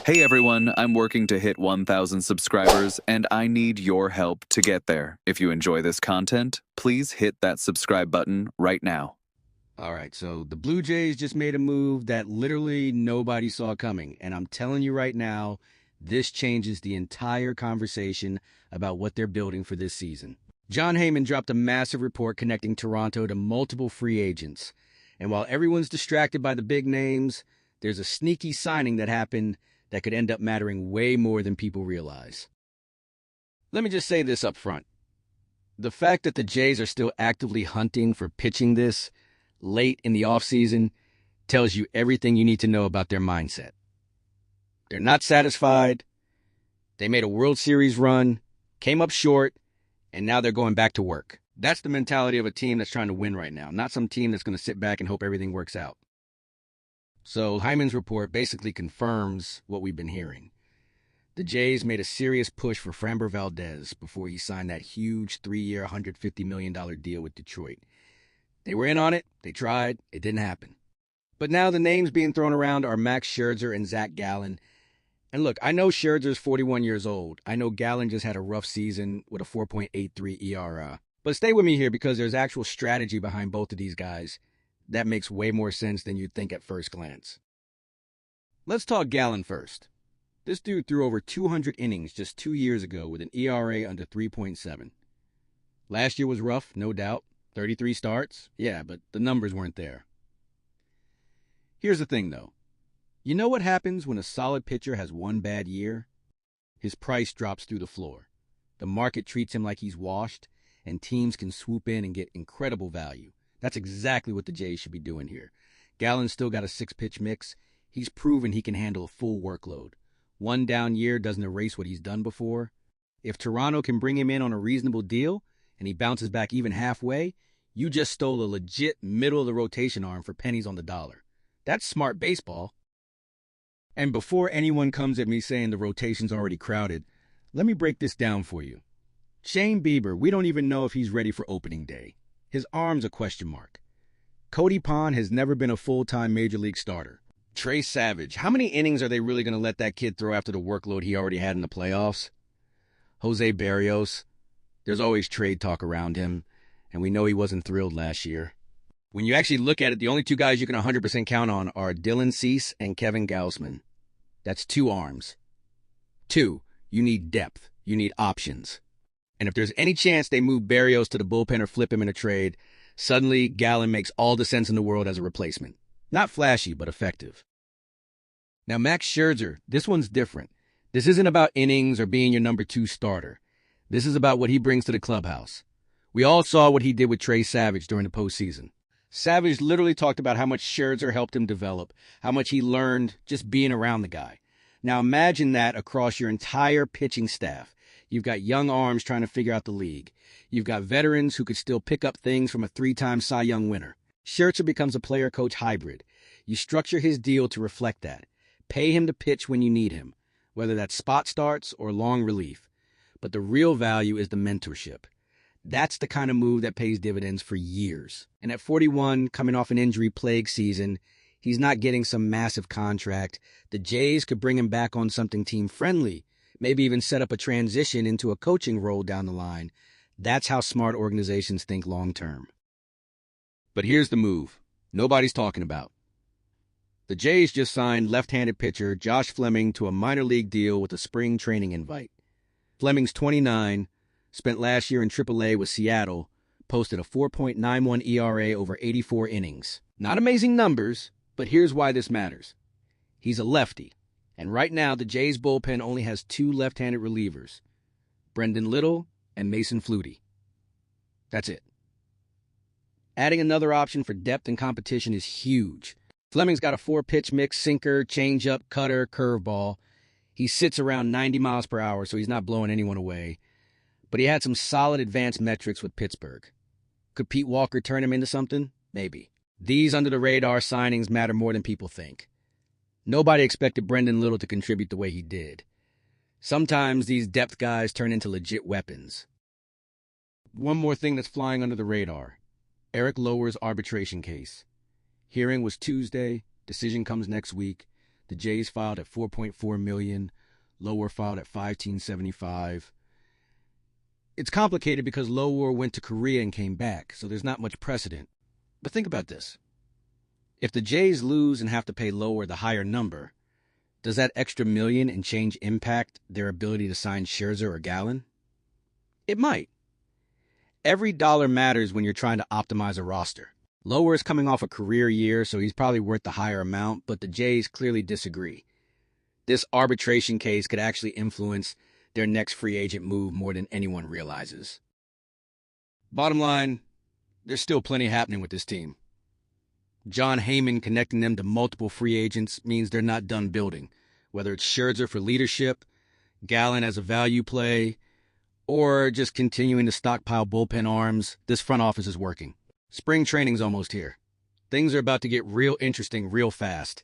Hey everyone, I'm working to hit 1,000 subscribers, and I need your help to get there. If you enjoy this content, please hit that subscribe button right now. All right, so the Blue Jays just made a move that literally nobody saw coming. And I'm telling you right now, this changes the entire conversation about what they're building for this season. John Heyman dropped a massive report connecting Toronto to multiple free agents. And while everyone's distracted by the big names, there's a sneaky signing that happened that could end up mattering way more than people realize. Let me just say this up front. The fact that the Jays are still actively hunting for pitching this late in the offseason tells you everything you need to know about their mindset. They're not satisfied. They made a World Series run, came up short, and now they're going back to work. That's the mentality of a team that's trying to win right now, not some team that's going to sit back and hope everything works out. So Hyman's report basically confirms what we've been hearing. The Jays made a serious push for Framber Valdez before he signed that huge 3-year, $150 million deal with Detroit. They were in on it, they tried, it didn't happen. But now the names being thrown around are Max Scherzer and Zack Gallen. And look, I know Scherzer's 41 years old. I know Gallen just had a rough season with a 4.83 ERA. But stay with me here because there's actual strategy behind both of these guys that makes way more sense than you'd think at first glance. Let's talk Gallen first. This dude threw over 200 innings just 2 years ago with an ERA under 3.7. Last year was rough, no doubt. 33 starts? Yeah, but the numbers weren't there. Here's the thing, though. You know what happens when a solid pitcher has one bad year? His price drops through the floor. The market treats him like he's washed, and teams can swoop in and get incredible value. That's exactly what the Jays should be doing here. Gallen's still got a 6-pitch mix. He's proven he can handle a full workload. One down year doesn't erase what he's done before. If Toronto can bring him in on a reasonable deal, and he bounces back even halfway, you just stole a legit middle-of-the-rotation arm for pennies on the dollar. That's smart baseball. And before anyone comes at me saying the rotation's already crowded, let me break this down for you. Shane Bieber, we don't even know if he's ready for opening day. His arm's a question mark. Cody Pond has never been a full-time Major League starter. Trey Savage, how many innings are they really going to let that kid throw after the workload he already had in the playoffs? Jose Berrios, there's always trade talk around him, and we know he wasn't thrilled last year. When you actually look at it, the only two guys you can 100% count on are Dylan Cease and Kevin Gausman. That's 2 arms. 2, you need depth. You need options. And if there's any chance they move Berrios to the bullpen or flip him in a trade, suddenly Gallen makes all the sense in the world as a replacement. Not flashy, but effective. Now, Max Scherzer, this one's different. This isn't about innings or being your number 2 starter. This is about what he brings to the clubhouse. We all saw what he did with Trey Savage during the postseason. Savage literally talked about how much Scherzer helped him develop, how much he learned just being around the guy. Now imagine that across your entire pitching staff. You've got young arms trying to figure out the league. You've got veterans who could still pick up things from a 3-time Cy Young winner. Scherzer becomes a player-coach hybrid. You structure his deal to reflect that. Pay him to pitch when you need him, whether that's spot starts or long relief. But the real value is the mentorship. That's the kind of move that pays dividends for years. And at 41, coming off an injury-plagued season, he's not getting some massive contract. The Jays could bring him back on something team-friendly, maybe even set up a transition into a coaching role down the line. That's how smart organizations think long-term. But here's the move nobody's talking about. The Jays just signed left-handed pitcher Josh Fleming to a minor league deal with a spring training invite. Fleming's 29, spent last year in AAA with Seattle, posted a 4.91 ERA over 84 innings. Not amazing numbers, but here's why this matters. He's a lefty, and right now the Jays bullpen only has 2 left-handed relievers, Brendan Little and Mason Flutie. That's it. Adding another option for depth and competition is huge. Fleming's got a 4-pitch mix, sinker, changeup, cutter, curveball. He sits around 90 miles per hour, so he's not blowing anyone away. But he had some solid advanced metrics with Pittsburgh. Could Pete Walker turn him into something? Maybe. These under-the-radar signings matter more than people think. Nobody expected Brendan Little to contribute the way he did. Sometimes these depth guys turn into legit weapons. One more thing that's flying under the radar. Eric Lowour's arbitration case. Hearing was Tuesday. Decision comes next week. The Jays filed at $4.4 million. Lowour filed at $15.75. It's complicated because Lowour went to Korea and came back, so there's not much precedent. But think about this. If the Jays lose and have to pay Lowour the higher number, does that extra million and change impact their ability to sign Scherzer or Gallen? It might. Every dollar matters when you're trying to optimize a roster. Lowour is coming off a career year, so he's probably worth the higher amount, but the Jays clearly disagree. This arbitration case could actually influence their next free agent move more than anyone realizes. Bottom line, there's still plenty happening with this team. John Heyman connecting them to multiple free agents means they're not done building, whether it's Scherzer for leadership, Gallen as a value play, or just continuing to stockpile bullpen arms. This front office is working. Spring training's almost here. Things are about to get real interesting real fast.